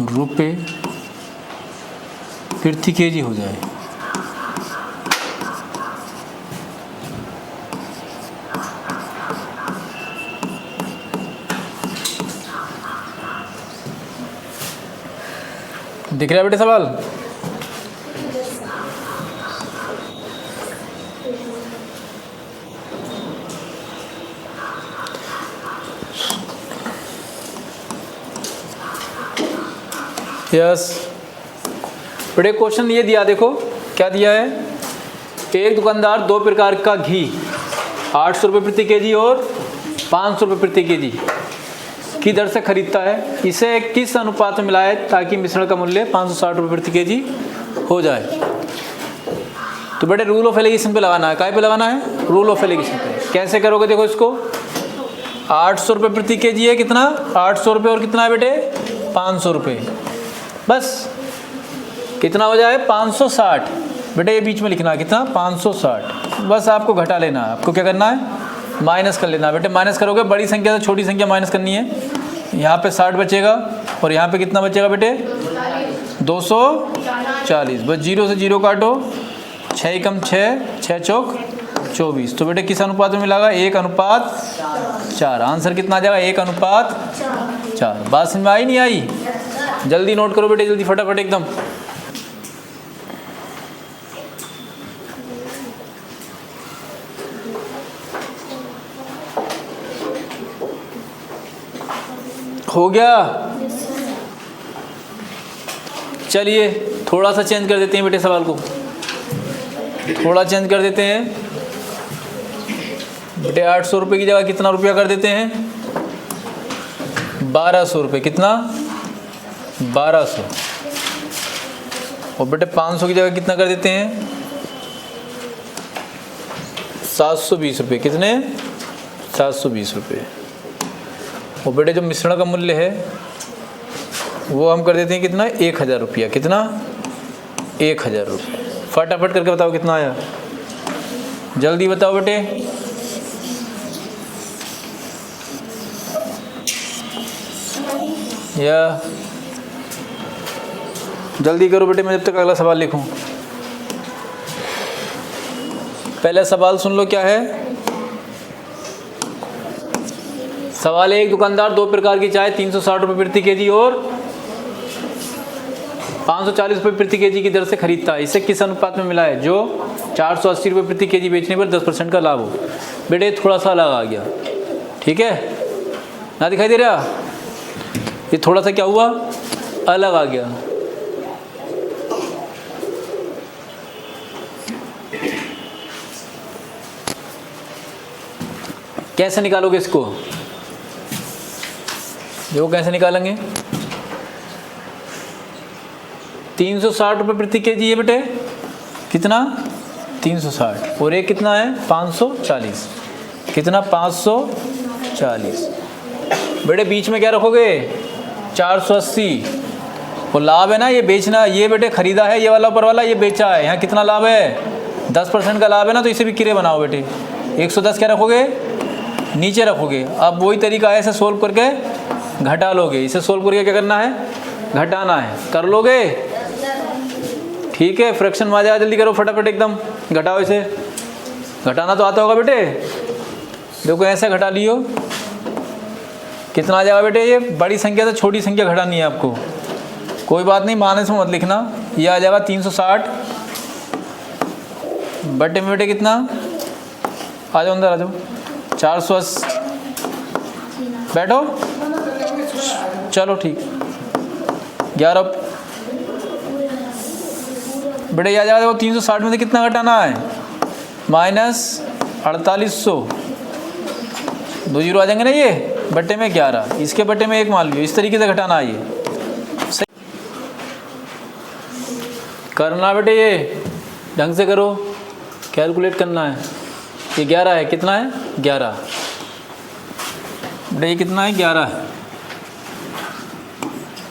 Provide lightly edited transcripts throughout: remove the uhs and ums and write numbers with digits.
रुपये प्रति केजी हो जाए। दिख रहा है बेटे सवाल? यस बेटे क्वेश्चन ये दिया, देखो क्या दिया है। एक दुकानदार दो प्रकार का घी 800 रुपये प्रति केजी और 500 रुपये प्रति केजी की दर से खरीदता है। इसे किस अनुपात में मिलाए ताकि मिश्रण का मूल्य 560 रुपये प्रति केजी हो जाए। तो बेटे रूल ऑफ एलिगेशन पे लगाना है। काय पे लगाना है? रूल ऑफ एलिगेशन पे। कैसे करोगे? देखो इसको 800 रुपये प्रति केजी है, कितना 800 रुपये और कितना है बेटे 500 रुपये, बस कितना हो जाए 560। बेटे ये बीच में लिखना है कितना 560, बस आपको घटा लेना है। आपको क्या करना है? माइनस कर लेना है। बेटे माइनस करोगे बड़ी संख्या से छोटी संख्या माइनस करनी है। यहाँ पे 60 बचेगा और यहाँ पे कितना बचेगा बेटे 240। बस 0 से 0 काटो, 6 कम 6, 6 चौक 24। तो बेटे किस अनुपात में मिलागा? 1:4। आंसर कितना आ जाएगा? 1:4। बात समझ में आई नहीं आई? जल्दी नोट करो बेटे, जल्दी फटाफट एकदम। हो गया? चलिए थोड़ा सा चेंज कर देते हैं बेटे सवाल को, थोड़ा चेंज कर देते हैं बेटे। 800 रुपये की जगह कितना रुपया कर देते हैं? 1200 रुपये। कितना? 1200। और बेटे 500 की जगह कितना कर देते हैं? 720 रुपये। कितने? 720 रुपये। और बेटे जो मिश्रण का मूल्य है वो हम कर देते हैं कितना? 1000 रुपया। कितना? 1000 रुपये। फटाफट करके बताओ कितना आया, जल्दी बताओ बेटे। या जल्दी करो बेटे, मैं जब तक अगला सवाल लिखूं। पहले सवाल सुन लो क्या है। सवाल है, एक दुकानदार दो प्रकार की चाय 360 रुपये प्रति केजी और 540 रुपये प्रति केजी की दर से खरीदता है। इसे किस अनुपात में मिला है जो 480 रुपये प्रति केजी बेचने पर 10% का लाभ हो। बेटे थोड़ा सा अलग आ गया, ठीक है ना? दिखाई दे रहा? ये थोड़ा सा क्या हुआ? अलग आ गया। कैसे निकालोगे इसको? देखो कैसे निकालेंगे। 360 रुपये प्रति केजी है बेटे, कितना 360, और एक कितना है 540। कितना? 540। बेटे बीच में क्या रखोगे? 480। वो लाभ है ना, ये बेचना, ये बेटे खरीदा है, ये वाला ऊपर वाला ये बेचा है। यहाँ कितना लाभ है? 10% का लाभ है ना, तो इसे भी किरे बनाओ बेटे। 110 क्या रखोगे? नीचे रखोगे। अब वही तरीका है, इसे सोल्व करके घटा लोगे। इसे सोल्व करके क्या करना है? घटाना है। कर लोगे? ठीक है, फ्रैक्शन में आ जाएगा। जल्दी करो फटाफट एकदम, घटाओ इसे। घटाना तो आता होगा बेटे। देखो ऐसे घटा लियो, कितना आ जाएगा बेटे? ये बड़ी संख्या से छोटी संख्या घटानी है आपको। कोई बात नहीं, माइनस में मत लिखना। ये आ जाएगा 360 बटे में बेटे कितना? आ जाओ अंदर, आ जाओ। 480। बैठो, चलो ठीक। 11 बेटे यह आ जाएगा। देखो 360 में से कितना घटाना है? -4800। 2 जीरो आ जाएंगे ना, ये बट्टे में 11, इसके बट्टे में 1 मान लियो। इस तरीके से घटाना है ये। सही करना बेटे, ये ढंग से करो, कैलकुलेट करना है। ये 11 है, कितना है? 11 बेटे, ये कितना है? 11 है।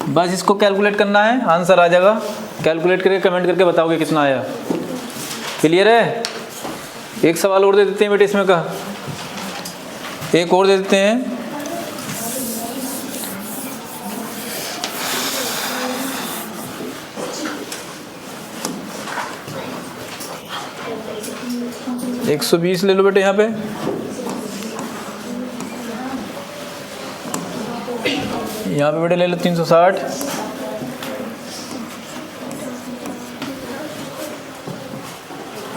बस इसको कैलकुलेट करना है, आंसर आ जाएगा। कैलकुलेट करके कमेंट करके बताओगे कितना आया। क्लियर है? एक सवाल और दे देते हैं बेटे इसमें का, एक और दे देते हैं। 120 ले लो बेटे यहाँ पे, यहाँ पे बेटे ले लो 360,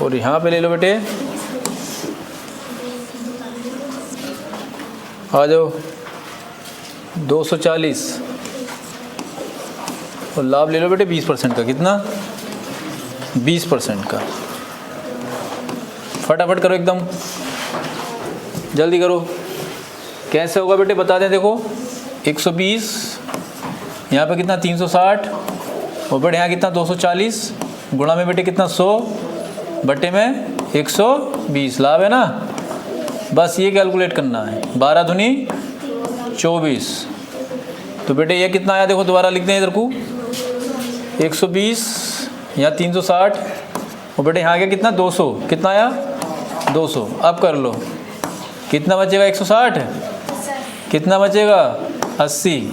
और यहाँ पे ले लो बेटे, आ जाओ 240, और लाभ ले लो बेटे 20% का। कितना? 20% का। फटाफट करो, एकदम जल्दी करो। कैसे होगा बेटे बता दें। देखो 120, यहाँ पे कितना 360, और बेटे यहाँ कितना 240, गुणा में बेटे कितना 100, बटे में 120, लाभ है ना। बस ये कैलकुलेट करना है। 12 दूनी 24, तो बेटे ये कितना आया देखो, दोबारा लिखते हैं इधर को, 120 यहाँ 360, और बेटे यहाँ आ गया कितना 200, कितना आया 200। अब कर लो, कितना बचेगा 160, कितना बचेगा 80।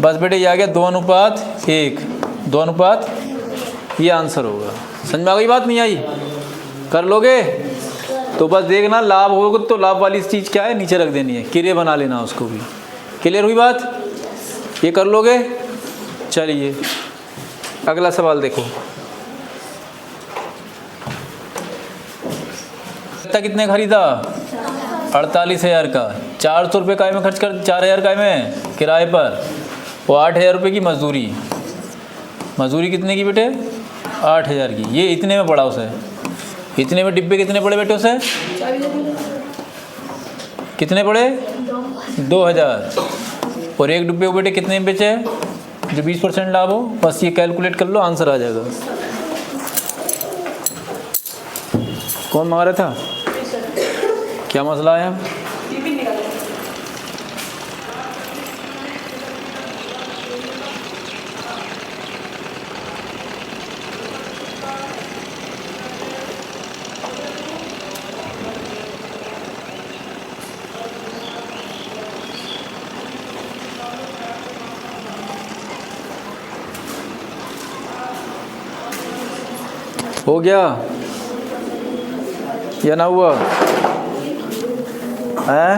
बस बेटे ये आ गया 2:1, 2:, ये आंसर होगा। समझ में आ गई बात? नहीं आई? कर लोगे तो बस देखना, लाभ होगा तो लाभ वाली चीज़ क्या है नीचे रख देनी है, क्रिया बना लेना उसको भी। क्लियर हुई बात? ये कर लोगे? चलिए अगला सवाल देखो। कितने खरीदा? 48,000 का। 400 रुपये काय में खर्च कर, 4,000 काय में किराए पर, वो 8,000 रुपये की मजदूरी। मजदूरी कितने की बेटे? 8,000 की। ये इतने में पड़ा उसे, इतने में डिब्बे कितने पड़े बेटे उसे? कितने पड़े? 2,000। और एक डिब्बे को बेटे कितने में बेचे जो 20% लाभ हो? बस ये कैलकुलेट कर लो, आंसर आ जाएगा। कौन मांग रहा था? क्या मसला आया? हो गया या ना हुआ? हैं?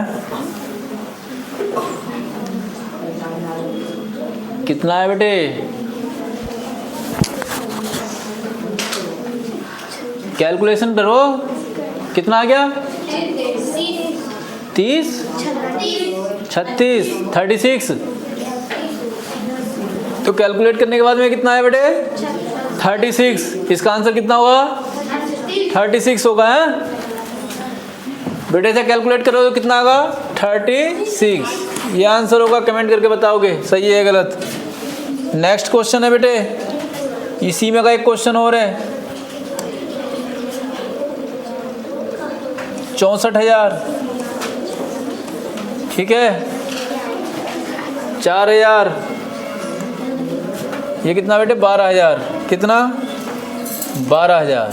कितना है बेटे? कैलकुलेशन करो, कितना आ गया? 30, 36, 36। तो कैलकुलेट करने के बाद में कितना है बेटे? 36। इसका आंसर कितना होगा? 36 होगा। है बेटे से कैलकुलेट करो तो कितना होगा? 36। ये आंसर होगा। कमेंट करके बताओगे सही है गलत। नेक्स्ट क्वेश्चन है बेटे, इसी में का एक क्वेश्चन और है। 64,000, ठीक है। 4,000, ये कितना बेटे? 12,000। कितना? 12,000।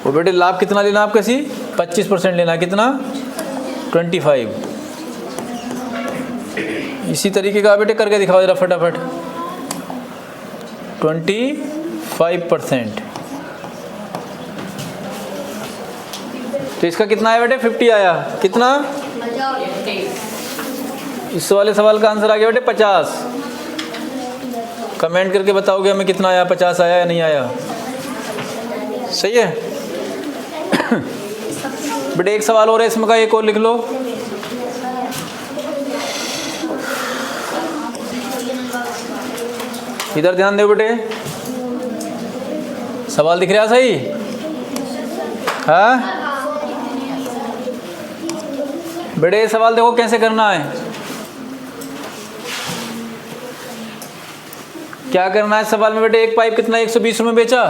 वो बेटे लाभ कितना लेना आप? कैसी? 25% लेना। कितना? 25। इसी तरीके का बेटे करके दिखाओ जरा फटाफट। 25%। तो इसका कितना आया बेटे? 50 आया। कितना? इस वाले सवाल का आंसर आ गया बेटे 50। कमेंट करके बताओगे हमें कितना आया, 50 आया या नहीं आया। सही है बेटे। एक सवाल और है इसमें का, एक और लिख लो। इधर ध्यान दो बेटे, सवाल दिख रहा सही? हाँ बेटे, सवाल देखो कैसे करना है। क्या करना है सवाल में बेटे? एक पाइप कितना 120 में बेचा।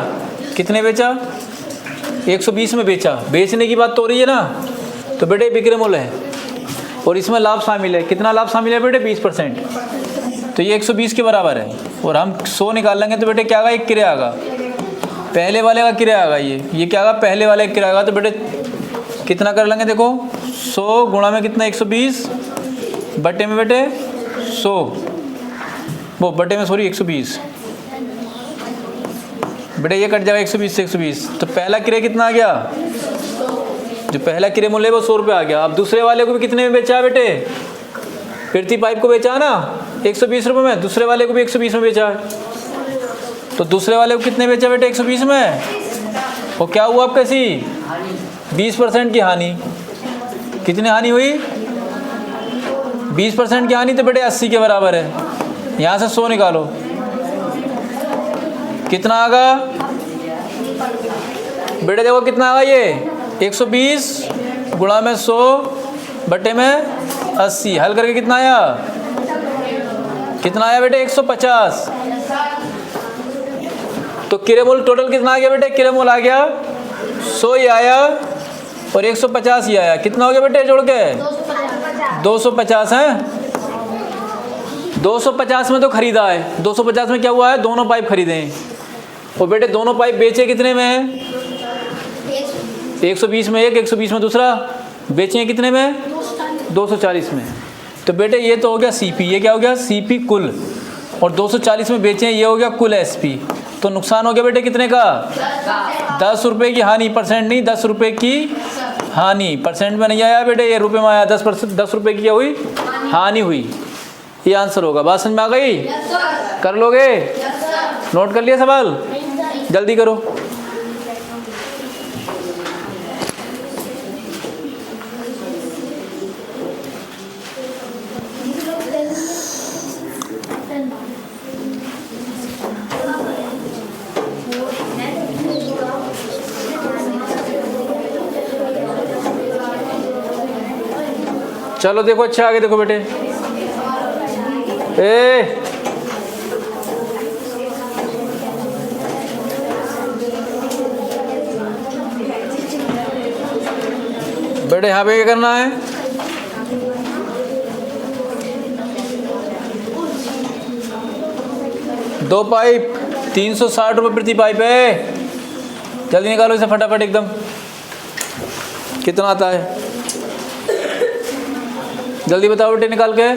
कितने बेचा? 120 में बेचा। बेचने की बात तो हो रही है ना, तो बेटे विक्रय मूल्य है और इसमें लाभ शामिल है। कितना लाभ शामिल है बेटे? 20%। तो ये 120 के बराबर है और हम 100 निकाल लेंगे तो बेटे क्या आएगा? एक किराया आएगा। पहले वाले का किराया आएगा। ये क्या आएगा? पहले वाले का किराया आएगा। तो बेटे कितना कर लेंगे? देखो 100 गुणा में कितना? 120 बटे में बेटे 100, वो बटे में सॉरी 120 बेटे ये कट जाएगा 120 से 120, तो पहला क्रय कितना आ गया, जो पहला क्रय मूल्य है वो 100 रुपये आ गया। अब दूसरे वाले को भी कितने में बेचा है बेटे, प्रति पाइप को बेचा ना 120 रुपये में, दूसरे वाले को भी 120 में बेचा है। तो दूसरे वाले को कितने बेचा बेटे, 120 में, और क्या हुआ आपका सी 20% की हानि। कितनी हानि हुई, 20% की हानि, तो बेटे 80 के बराबर है। यहाँ से 100 निकालो, कितना आगा बेटे, देखो कितना आगा ये 120 गुणा में 100 बटे में 80, हल करके कितना आया, कितना आया बेटे 150। तो किरेमोल टोटल कितना आ गया बेटे, किरेमोल आ गया 100 ही आया और 150 ही आया। कितना हो गया बेटे जोड़ के 250 है। 250 में तो खरीदा है, 250 में क्या हुआ है, दोनों पाइप खरीदे हैं। और बेटे दोनों पाइप बेचे कितने में है, 120 में एक, 120 में दूसरा, बेचे हैं कितने में, 240 में। तो बेटे ये तो हो गया सीपी, ये क्या हो गया सीपी कुल, और 240 में बेचे हैं, ये हो गया कुल एसपी। तो नुकसान हो गया बेटे कितने का, 10 रुपये की हानि, परसेंट नहीं 10 रुपये की हानि, परसेंट में नहीं आया बेटे, ये रुपये में आया। 10 रुपये की क्या हुई, हानि हुई। ये आंसर होगा। बात समझ में आ गई, कर लोगे, नोट कर लिया सवाल, जल्दी करो। चलो देखो, अच्छा आगे देखो बेटे, बेटे यहाँ पे क्या करना है, दो पाइप 360 रुपये प्रति पाइप है। जल्दी निकालो इसे फटाफट एकदम, कितना आता है जल्दी बताओ बेटे निकाल के।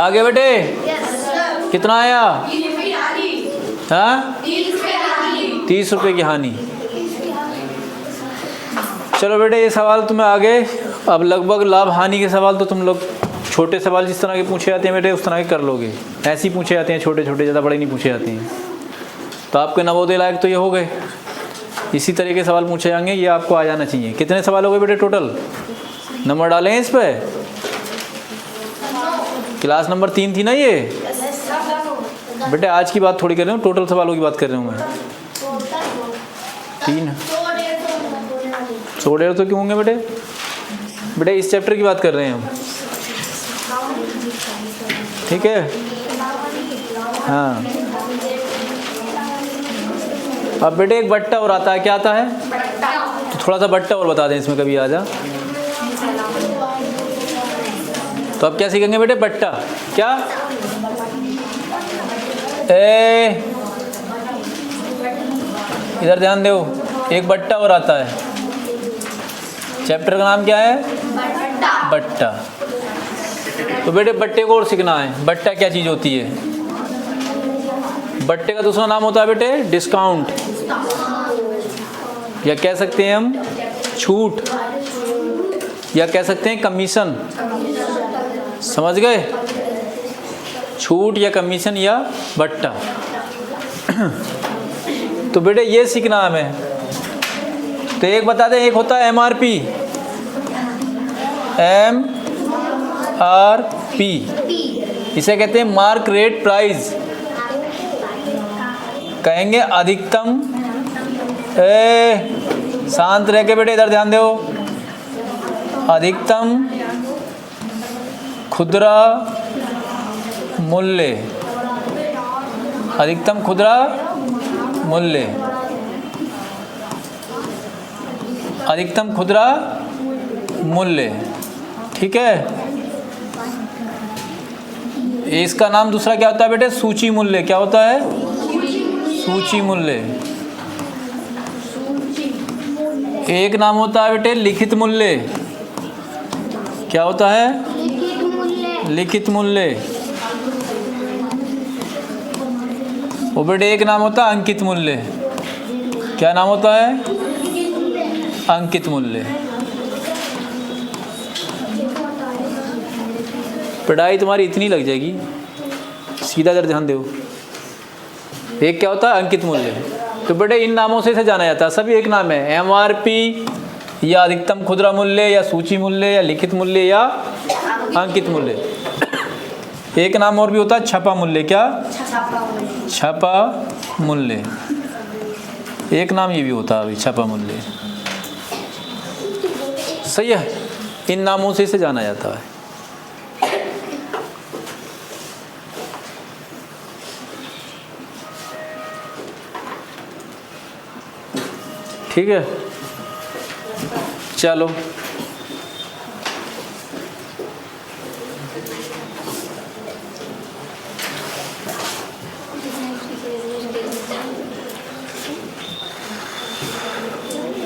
आगे बेटे कितना आया, हाँ 30 रुपये की हानि। चलो बेटे ये सवाल तुम्हें आगे, अब लगभग लाभ हानि के सवाल तो तुम लोग छोटे सवाल जिस तरह के पूछे जाते हैं बेटे उस तरह के कर लोगे। ऐसे ही पूछे जाते हैं छोटे छोटे, ज़्यादा बड़े नहीं पूछे जाते हैं। तो आपके नवोदय लायक तो ये हो गए, इसी तरह के सवाल पूछे जाएंगे, ये आपको आ जाना चाहिए। कितने सवाल हो गए बेटे टोटल, नंबर डालें इस पर। क्लास नंबर 3 थी ना ये बेटे, आज की बात थोड़ी कर रहा हूँ, टोटल सवालों की बात कर रहा हूँ मैं। 3 100 तो क्यों होंगे बेटे, बेटे इस चैप्टर की बात कर रहे हैं हम, ठीक है। हाँ अब बेटे एक बट्टा और आता है, क्या आता है, तो थोड़ा सा बट्टा और बता दें इसमें, कभी आ जा। तो अब क्या सीखेंगे बेटे, बट्टा क्या, इधर ध्यान दो, एक बट्टा और आता है, चैप्टर का नाम क्या है, बट्टा। तो बेटे बट्टे को और सीखना है, बट्टा क्या चीज़ होती है। बट्टे का दूसरा नाम होता है बेटे डिस्काउंट, या कह सकते हैं हम छूट, या कह सकते हैं कमीशन। समझ गए, छूट या कमीशन या बट्टा। तो बेटे ये सीखना हमें। तो एक बता दें, एक होता है एमआरपी, एमआरपी, इसे कहते हैं मार्क रेट प्राइस, कहेंगे अधिकतम, शांत रह के बेटे इधर ध्यान दो, अधिकतम खुदरा मूल्य, अधिकतम खुदरा मूल्य। अधिकतम खुदरा मूल्य, ठीक है। इसका नाम दूसरा क्या होता है बेटे? सूची मूल्य। क्या होता है? सूची मूल्य। एक नाम होता है बेटे लिखित मूल्य। क्या होता है? लिखित मूल्य। वो बेटे एक नाम होता है अंकित मूल्य। क्या नाम होता है? अंकित मूल्य। पढ़ाई तुम्हारी इतनी लग जाएगी, सीधा जरा ध्यान दो। एक क्या होता है? अंकित मूल्य। तो बेटे इन नामों से इसे जाना जाता है, सभी एक नाम है। एमआरपी या अधिकतम खुदरा मूल्य या सूची मूल्य या लिखित मूल्य या अंकित मूल्य। एक नाम और भी होता है छपा मूल्य। क्या? छपा मूल्य। एक नाम ये भी होता है अभी, छपा मूल्य। सही है, इन नामों से इसे जाना जाता है। ठीक है, चलो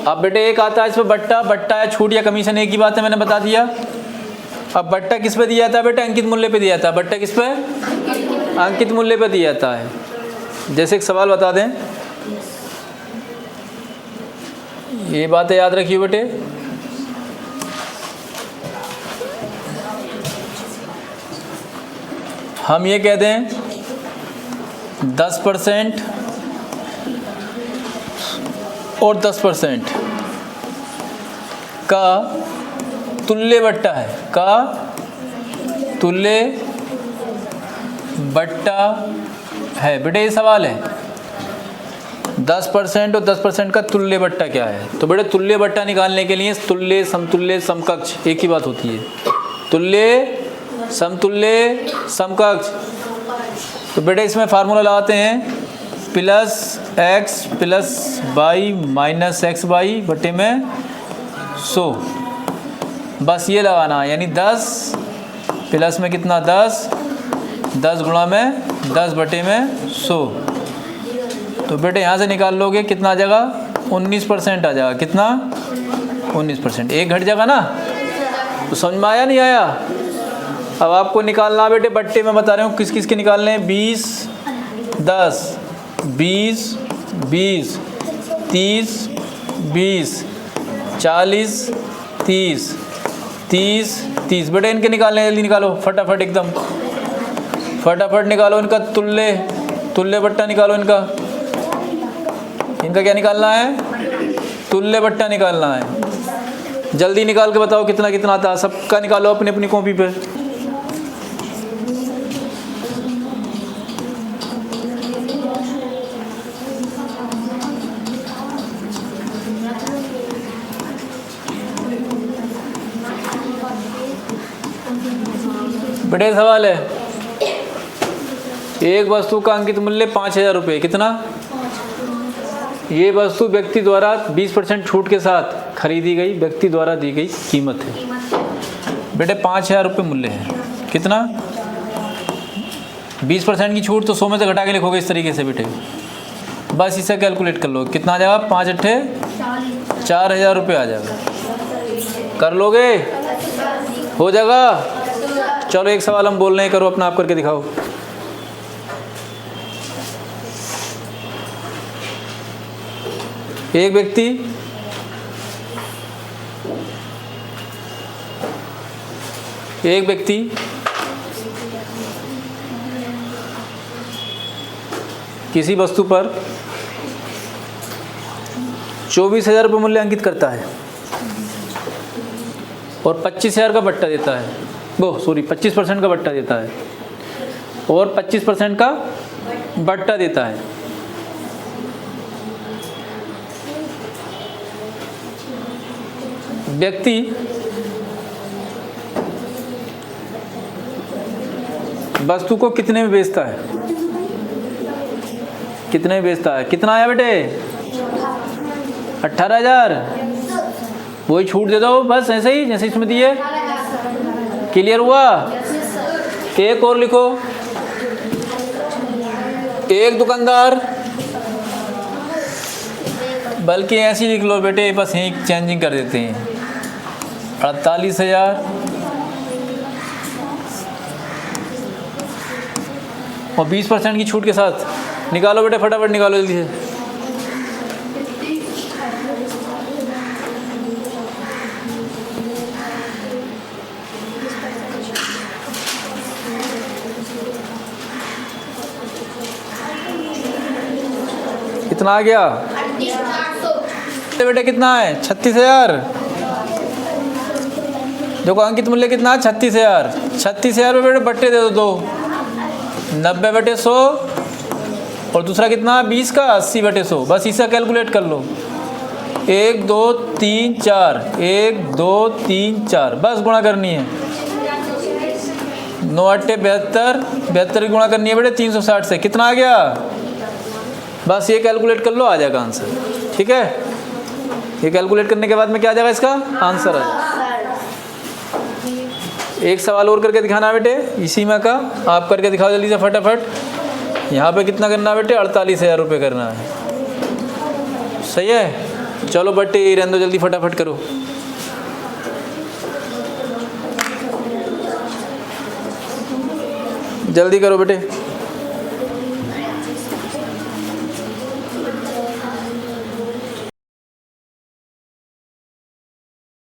अब बेटे एक आता है इसमें बट्टा। बट्टा है छूट या कमीशन, एक ही बात है, मैंने बता दिया। अब बट्टा किस पे दिया था बेटे? अंकित मूल्य पे दिया था। बट्टा किस पे? अंकित मूल्य पे दिया जाता है। जैसे एक सवाल बता दें, ये बातें याद रखिए बेटे। हम ये कह दें 10% और 10% का तुल्य बट्टा है। का तुल्य बट्टा है बेटे, ये सवाल है। 10% और 10% का तुल्य बट्टा क्या है? तो बेटे तुल्य बट्टा निकालने के लिए तुल्य, समतुल्य, समकक्ष एक ही बात होती है। तुल्य, समतुल्य, समकक्ष। तो बेटे इसमें फार्मूला लगाते हैं, plus x plus y minus x y बटे में 100। बस ये लगाना है, यानी 10 प्लस में कितना? 10, 10 गुणा में 10 बटे में 100। तो बेटे यहाँ से निकाल लोगे कितना आ जाएगा? 19% आ जाएगा। कितना? 19%। एक घट जाएगा ना। तो समझ में आया नहीं आया? अब आपको निकालना बेटे बट्टे में बता रहे हूँ किस किस के निकालने हैं। 20, 10, 20, 20, 30, 20, 40, 30, 30, 30। बेटे इनके निकालने हैं, जल्दी निकालो फटाफट, एकदम फटाफट निकालो इनका तुल्य, तुल्य बट्टा निकालो इनका। इनका क्या निकालना है? तुल्य बट्टा निकालना है। जल्दी निकाल के बताओ कितना कितना आता है। सबका निकालो अपनी अपनी कॉपी पे। बेटे सवाल है, एक वस्तु का अंकित मूल्य 5000 रुपये। कितना? ये वस्तु व्यक्ति द्वारा 20% छूट के साथ खरीदी गई, व्यक्ति द्वारा दी गई कीमत है। बेटे 5000 रुपये मूल्य है। कितना? 20% की छूट, तो 100 में से घटा के लिखोगे इस तरीके से बेटे। बस इसे कैलकुलेट कर लो, कितना आ जाएगा? 5 अट्ठे 4000 रुपये आ जाएगा। कर लोगे? हो जाएगा। चलो एक सवाल हम बोल रहे हैं, करो अपना आप करके दिखाओ। एक व्यक्ति किसी वस्तु पर 24,000 रुपये मूल्य अंकित करता है और 25,000 का बट्टा देता है। 25% का बट्टा देता है और 25% का बट्टा देता है। व्यक्ति वस्तु को कितने में बेचता है? कितने में बेचता है? कितना आया बेटे? 18,000। वही छूट दे दो बस, ऐसे ही जैसे इसमें दिए। क्लियर हुआ? एक और लिखो, एक दुकानदार, बल्कि ऐसे ही लिख लो बेटे, बस यहीं चेंजिंग कर देते हैं। 48,000 और 20% की छूट के साथ निकालो बेटे, फटाफट निकालो जल्दी से। कितना आ गया बेटे? कितना है? 36,000। देखो अंकित मूल्य कितना है? 36,000। 36,000 बेटे बट्टे दे दो 90/100 और दूसरा कितना 20 का 80/100। बस इसे कैलकुलेट कर लो। 1 2 3 4 1 2 3 4 बस गुणा करनी है। 9 8 72 72 की गुणा करनी है बेटे 360 से। कितना आ गया? बस ये कैलकुलेट कर लो, आ जाएगा आंसर। ठीक है, ये कैलकुलेट करने के बाद में क्या आ जाएगा? इसका आंसर आ जाएगा। एक सवाल और करके दिखाना बेटे इसी में का, आप करके दिखाओ जल्दी से फटाफट। यहाँ पे कितना करना है बेटे? 48,000 रुपये करना है। सही है, चलो बेटे ये रहने दो, जल्दी फटाफट करो। जल्दी करो बेटे।